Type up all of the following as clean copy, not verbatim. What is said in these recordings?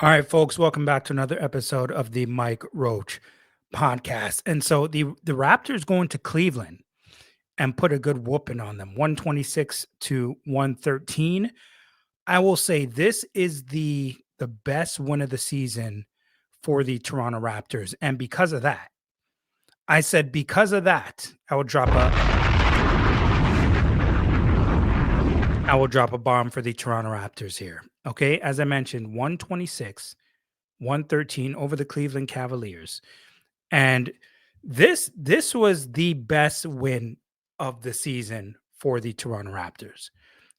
All right, folks, welcome back to another episode of the Mike Roach podcast. And so the Raptors going to Cleveland and put a good whooping on them, 126 to 113. I will say this is the best win of the season for the Toronto Raptors. And because of that, I said because of that, I will drop a bomb for the Toronto Raptors here. Okay, as I mentioned, 126 113 over the Cleveland Cavaliers. And this was the best win of the season for the Toronto Raptors.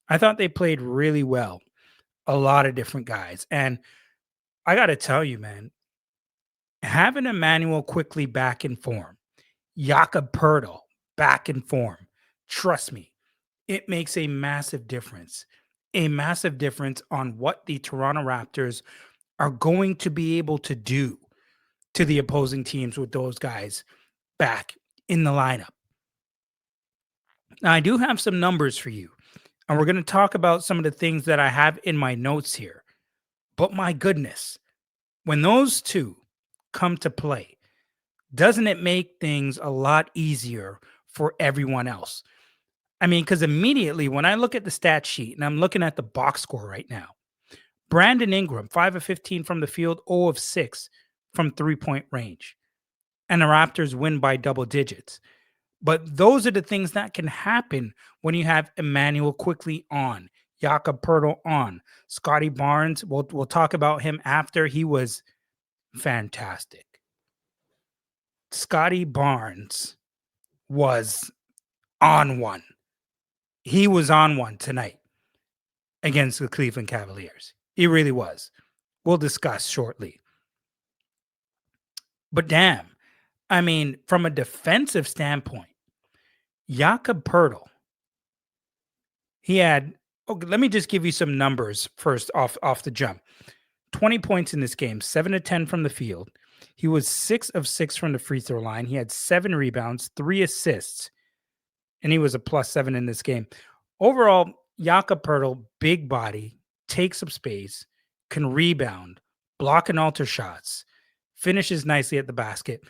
I thought they played really well, a lot of different guys. And I got to tell you, man, having Emmanuel Quickley back in form, Jakob Poeltl back in form, trust me, it makes a massive difference. A massive difference on what the Toronto Raptors are going to be able to do to the opposing teams with those guys back in the lineup. Now, I do have some numbers for you, and we're going to talk about some of the things that I have in my notes here. But my goodness, when those two come to play, doesn't it make things a lot easier for everyone else? I mean, because immediately when I look at the stat sheet and I'm looking at the box score right now, Brandon Ingram, 5 of 15 from the field, 0 of 6 from 3-point range. And the Raptors win by double digits. But those are the things that can happen when you have Emmanuel Quickley on, Jakob Poeltl on, Scottie Barnes. We'll talk about him after. He was fantastic. Scottie Barnes was on one. He was on one tonight against the Cleveland Cavaliers. He really was. We'll discuss shortly. But damn, I mean, from a defensive standpoint, Jakob Poeltl, he had, let me just give you some numbers first off the jump. 20 points in this game, 7 of 10 from the field. He was 6 of 6 from the free throw line. He had 7 rebounds, 3 assists, and he was a +7 in this game. Overall, Jakob Poeltl, big body, takes up space, can rebound, block and alter shots, finishes nicely at the basket.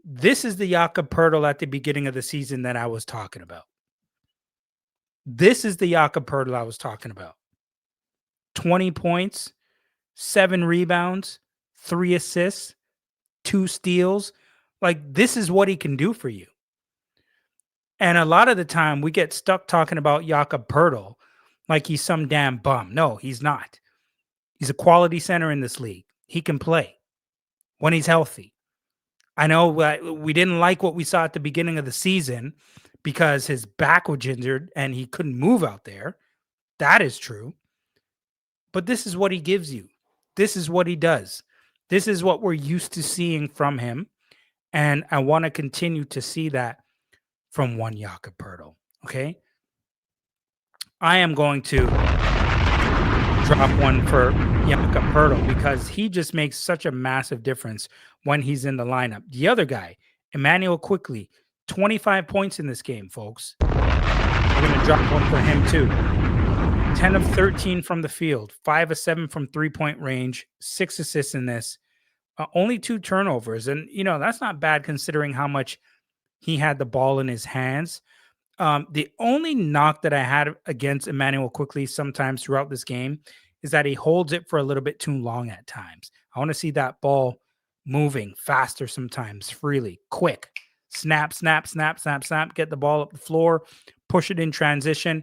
This is the Jakob Poeltl at the beginning of the season that I was talking about. This is the Jakob Poeltl I was talking about. 20 points, 7 rebounds, 3 assists, 2 steals. Like, this is what he can do for you. And a lot of the time we get stuck talking about Jakob Poeltl like he's some damn bum. No, he's not. He's a quality center in this league. He can play when he's healthy. I know we didn't like what we saw at the beginning of the season because his back was injured and he couldn't move out there. That is true. But this is what he gives you. This is what he does. This is what we're used to seeing from him. And I want to continue to see that from one Jakob Poeltl. Okay. I am going to drop one for Jakob Poeltl because he just makes such a massive difference when he's in the lineup. The other guy, Emmanuel Quickley, 25 points in this game, folks. We're going to drop one for him too. 10 of 13 from the field, 5 of 7 from 3-point range, 6 assists in this, only 2 turnovers. And, you know, that's not bad considering how much he had the ball in his hands. The only knock that I had against Emmanuel Quickley sometimes throughout this game is that he holds it for a little bit too long at times. I want to see that ball moving faster sometimes, freely, quick. Snap, snap, snap, snap, snap. Get the ball up the floor, push it in transition.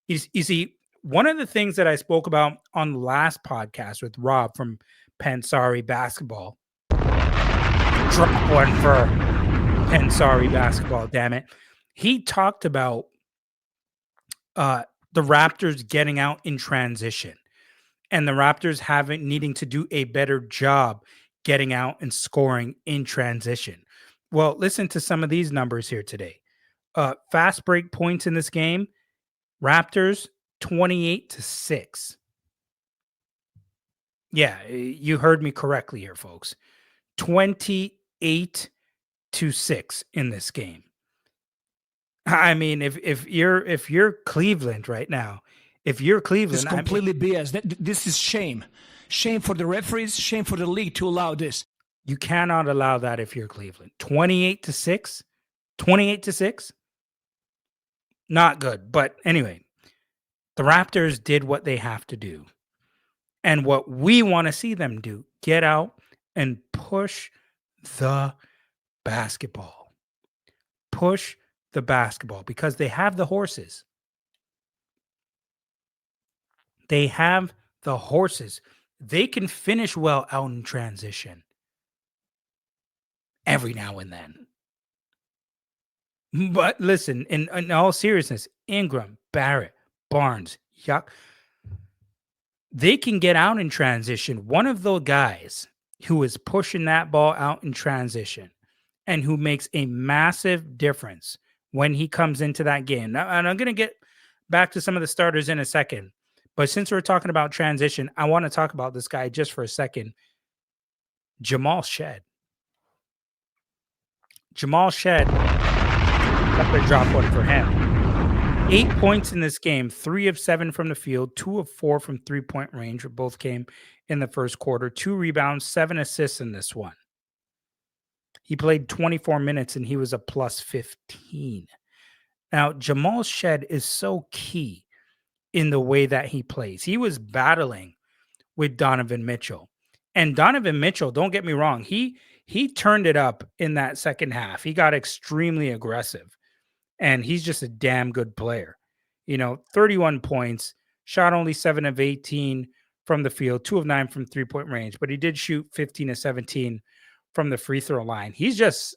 You see, one of the things that I spoke about on the last podcast with Rob from Pansari Basketball, drop one for Pansari Basketball, damn it. He talked about the Raptors getting out in transition and the Raptors needing to do a better job getting out and scoring in transition. Well, listen to some of these numbers here today. Fast break points in this game, Raptors 28-6. Yeah, you heard me correctly here, folks. 28-6 in this game. I mean, if you're Cleveland right now, if you're Cleveland, this is completely BS. This is shame. Shame for the referees, shame for the league to allow this. You cannot allow that if you're Cleveland. 28-6. 28-6. Not good. But anyway, the Raptors did what they have to do. And what we want to see them do, get out and push the basketball. Push the basketball because they have the horses. They have the horses. They can finish well out in transition every now and then. But listen, in all seriousness, Ingram, Barrett, Barnes, Yuck, they can get out in transition. One of the guys who is pushing that ball out in transition and who makes a massive difference when he comes into that game. Now, and I'm going to get back to some of the starters in a second. But since we're talking about transition, I want to talk about this guy just for a second. Jamal Shead. Jamal Shead, got the drop one for him. 8 points in this game, 3 of 7 from the field, 2 of 4 from three-point range. Both came in the first quarter. 2 rebounds, 7 assists in this one. He played 24 minutes and he was a plus 15. Now, Jamal Shead is so key in the way that he plays. He was battling with Donovan Mitchell. And Donovan Mitchell, don't get me wrong, he turned it up in that second half. He got extremely aggressive. And he's just a damn good player. 31 points, shot only 7 of 18 from the field, 2 of 9 from three-point range, but he did shoot 15 of 17 from the free throw line. He's just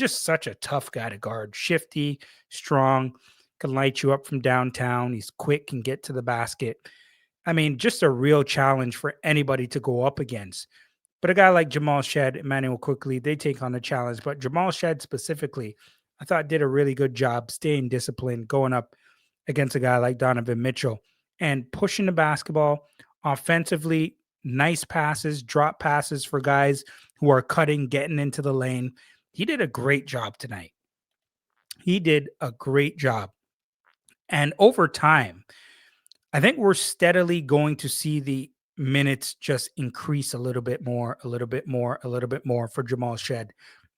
such a tough guy to guard. Shifty, strong, can light you up from downtown. He's quick, can get to the basket. I mean, just a real challenge for anybody to go up against. But a guy like Jamal Shead, Emmanuel Quickley, they take on the challenge. But Jamal Shead specifically, I thought did a really good job staying disciplined, going up against a guy like Donovan Mitchell and pushing the basketball offensively. Nice passes, drop passes for guys who are cutting, getting into the lane. He did a great job tonight. He did a great job. And over time, I think we're steadily going to see the minutes just increase a little bit more for Jamal Shead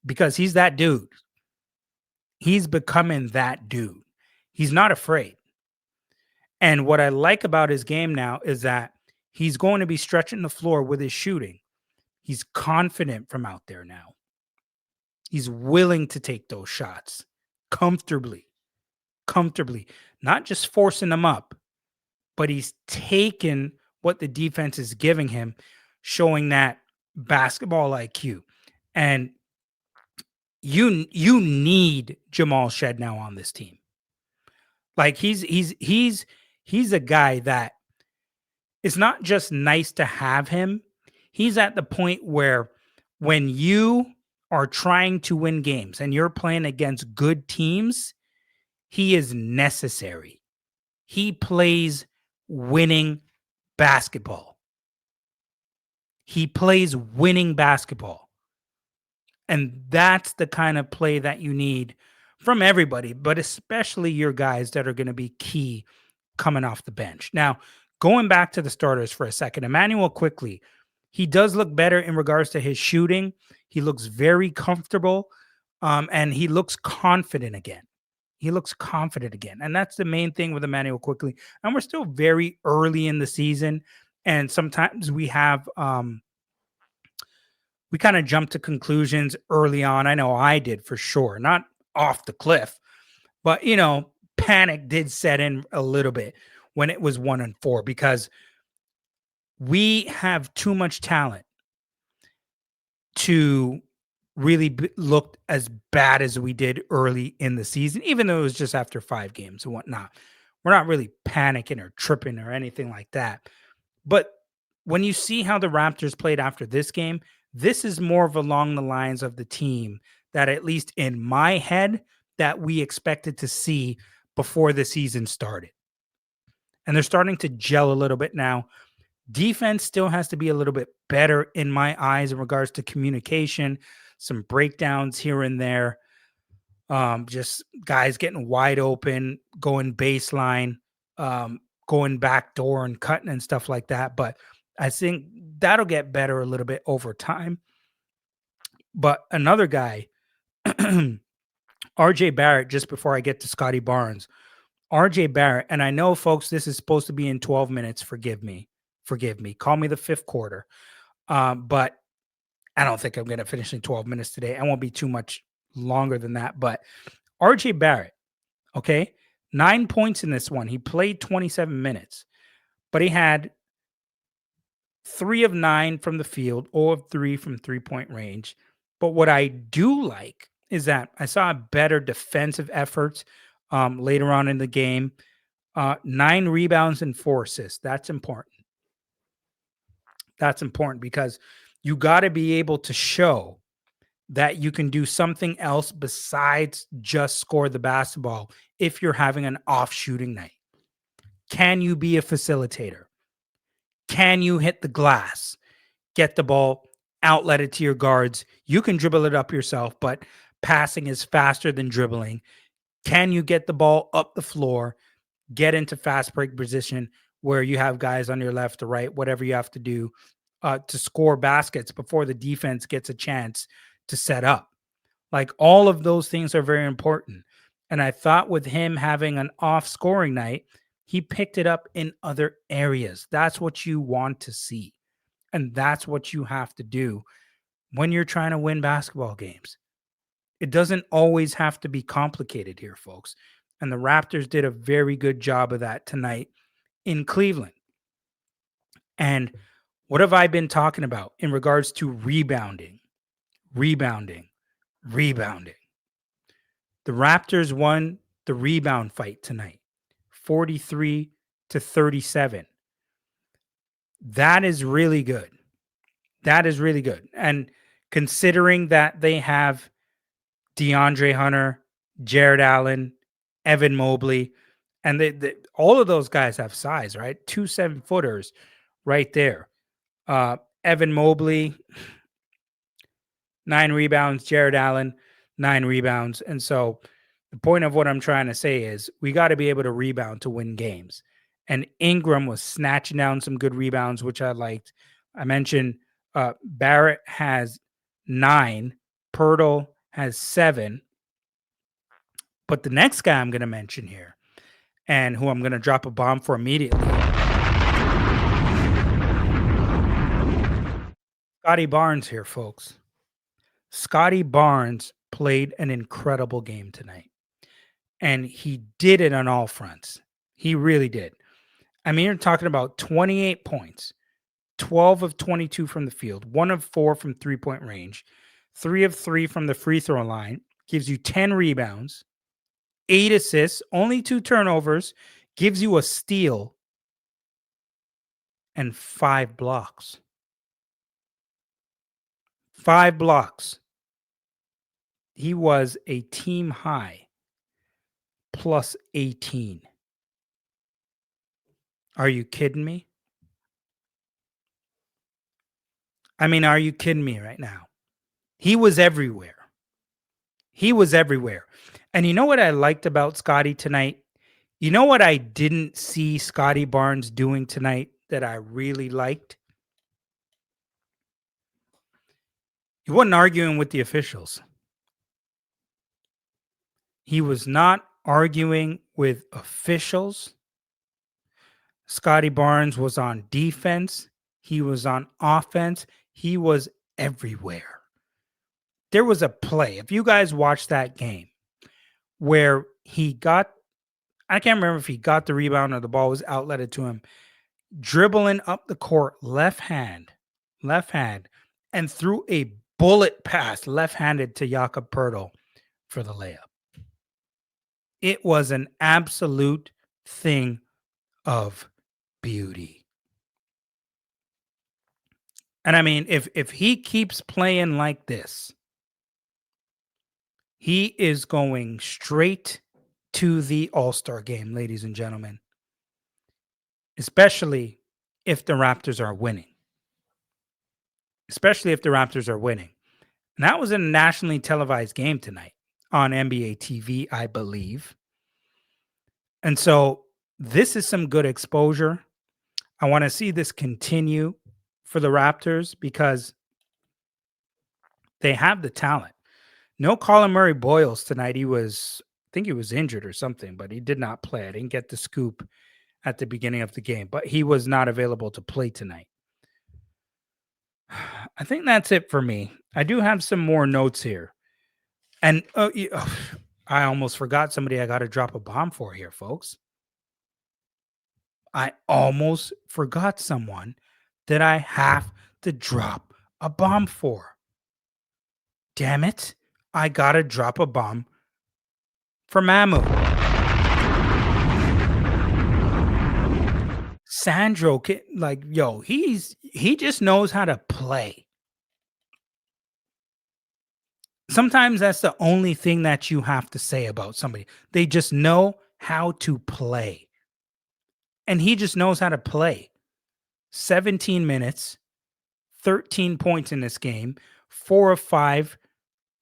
because he's that dude. He's becoming that dude. He's not afraid. And what I like about his game now is that he's going to be stretching the floor with his shooting. He's confident from out there now. He's willing to take those shots comfortably, not just forcing them up, but he's taken what the defense is giving him, showing that basketball IQ. And you need Jamal Shead now on this team. Like he's a guy that it's not just nice to have him. He's at the point where when you are trying to win games and you're playing against good teams, he is necessary. He plays winning basketball. He plays winning basketball. And that's the kind of play that you need from everybody, but especially your guys that are going to be key coming off the bench. Now, going back to the starters for a second, Emmanuel Quickley, he does look better in regards to his shooting. He looks very comfortable, and he looks confident again. And that's the main thing with Emmanuel Quickley. And we're still very early in the season, and sometimes we have we kind of jump to conclusions early on. I know I did for sure, not off the cliff, but panic did set in a little bit when it was 1-4 because we have too much talent to really look as bad as we did early in the season, even though it was just after 5 games and whatnot. We're not really panicking or tripping or anything like that. But when you see how the Raptors played after this game, this is more of along the lines of the team that, at least in my head, that we expected to see before the season started. And they're starting to gel a little bit now. Defense still has to be a little bit better in my eyes in regards to communication, some breakdowns here and there. Just guys getting wide open, going baseline, going back door and cutting and stuff like that. But I think that'll get better a little bit over time. But another guy, RJ Barrett, just before I get to Scottie Barnes, RJ Barrett, and I know, folks, this is supposed to be in 12 minutes. Forgive me. Forgive me. Call me the fifth quarter. But I don't think I'm going to finish in 12 minutes today. I won't be too much longer than that. But RJ Barrett, okay, 9 points in this one. He played 27 minutes, but he had 3 of 9 from the field, 0 of 3 from 3-point range. But what I do like is that I saw a better defensive effort later on in the game. 9 rebounds and 4 assists. That's important. That's important because you got to be able to show that you can do something else besides just score the basketball if you're having an off shooting night. Can you be a facilitator? Can you hit the glass? Get the ball, outlet it to your guards. You can dribble it up yourself, but passing is faster than dribbling. Can you get the ball up the floor, get into fast break position where you have guys on your left or right, whatever you have to do to score baskets before the defense gets a chance to set up? Like, all of those things are very important. And I thought with him having an off scoring night, he picked it up in other areas. That's what you want to see. And that's what you have to do when you're trying to win basketball games. It doesn't always have to be complicated here, folks. And the Raptors did a very good job of that tonight in Cleveland. And what have I been talking about in regards to rebounding? Rebounding. The Raptors won the rebound fight tonight, 43-37. That is really good. That is really good. And considering that they have DeAndre Hunter, Jared Allen, Evan Mobley, and all of those guys have size, right? 2 7-footers right there. Evan Mobley, 9 rebounds. Jared Allen, 9 rebounds. And so the point of what I'm trying to say is we got to be able to rebound to win games. And Ingram was snatching down some good rebounds, which I liked. I mentioned Barrett has 9, Poeltl has 7. But the next guy I'm going to mention here, and who I'm going to drop a bomb for immediately, Scottie Barnes here, folks. Scottie Barnes played an incredible game tonight. And he did it on all fronts. He really did. I mean, you're talking about 28 points, 12 of 22 from the field, 1 of 4 from 3-point range, 3 of 3 from the free throw line, gives you 10 rebounds, 8 assists, only 2 turnovers, gives you a steal, and 5 blocks. 5 blocks. He was a team high plus 18. Are you kidding me? I mean, are you kidding me right now? He was everywhere. He was everywhere. And you know what I liked about Scottie tonight? You know what I didn't see Scottie Barnes doing tonight that I really liked? He wasn't arguing with the officials. He was not arguing with officials. Scottie Barnes was on defense. He was on offense. He was everywhere. There was a play, if you guys watched that game, where he got, I can't remember if he got the rebound or the ball was outletted to him, dribbling up the court, left hand, and threw a bullet pass left-handed to Jakob Poeltl for the layup. It was an absolute thing of beauty. And I mean, if he keeps playing like this, he is going straight to the All-Star game, ladies and gentlemen. Especially if the Raptors are winning. And that was a nationally televised game tonight on NBA TV, I believe. And so this is some good exposure. I want to see this continue for the Raptors because they have the talent. No Colin Murray Boyles tonight. I think he was injured or something, but he did not play. I didn't get the scoop at the beginning of the game, but he was not available to play tonight. I think that's it for me. I do have some more notes here. And I almost forgot somebody I got to drop a bomb for here, folks. I almost forgot someone that I have to drop a bomb for. Damn it. I got to drop a bomb for Mamu. Sandro, he just knows how to play. Sometimes that's the only thing that you have to say about somebody. They just know how to play. And he just knows how to play. 17 minutes, 13 points in this game, 4 of 5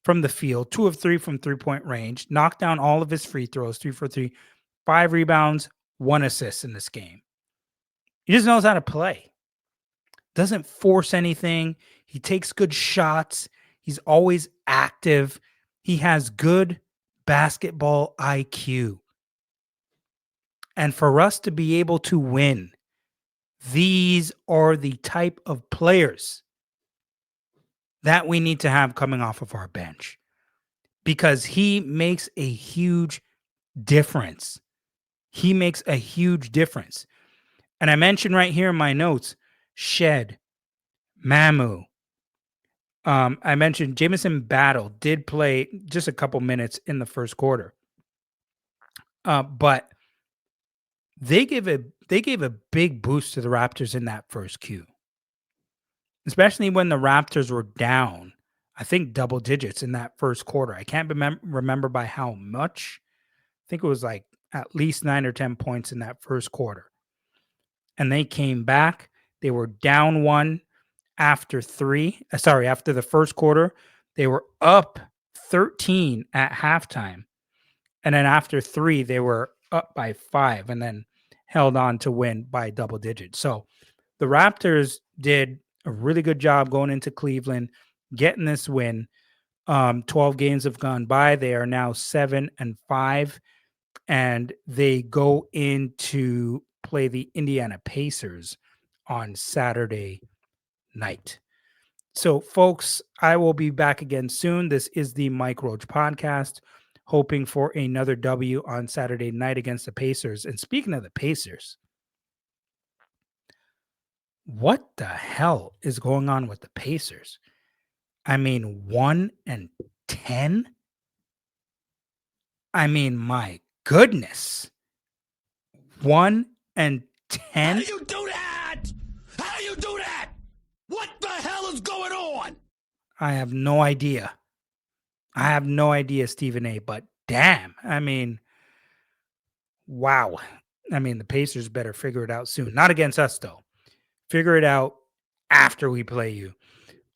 from the field, 2 of 3 from three-point range, knocked down all of his free throws, 3 for 3, 5 rebounds, 1 assist in this game. He just knows how to play. Doesn't force anything. He takes good shots. He's always active. He has good basketball IQ. And for us to be able to win, these are the type of players that we need to have coming off of our bench because he makes a huge difference. He makes a huge difference. And I mentioned right here in my notes, Shead, Mamu. I mentioned Jamison Battle did play just a couple minutes in the first quarter. But they gave a big boost to the Raptors in that first Q. Especially when the Raptors were down, I think double digits in that first quarter. I can't remember by how much. I think it was like at least 9 or 10 points in that first quarter. And they came back. They were down 1 after the first quarter. They were up 13 at halftime. And then after 3, they were up by 5 and then held on to win by double digits. So the Raptors did a really good job going into Cleveland, getting this win. 12 games have gone by. They are now 7-5, and they go into play the Indiana Pacers on Saturday night. So, folks, I will be back again soon. This is the Mike Roach podcast, hoping for another W on Saturday night against the Pacers. And speaking of the Pacers, what the hell is going on with the Pacers? I mean, 1-10? I mean, my goodness. 1-10? How do you do that? How do you do that? What the hell is going on? I have no idea. Stephen A. But damn, I mean, wow. I mean, the Pacers better figure it out soon. Not against us, though. Figure it out after we play you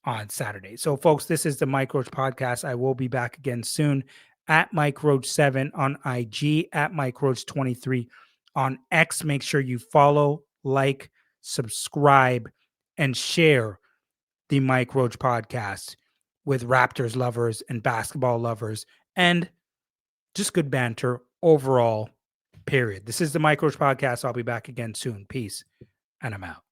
on Saturday. So, folks, this is the Mike Roach podcast. I will be back again soon at Mike Roach 7 on IG, at Mike Roach 23 on X. Make sure you follow, like, subscribe, and share the Mike Roach podcast with Raptors lovers and basketball lovers and just good banter overall, period. This is the Mike Roach podcast. I'll be back again soon. Peace, and I'm out.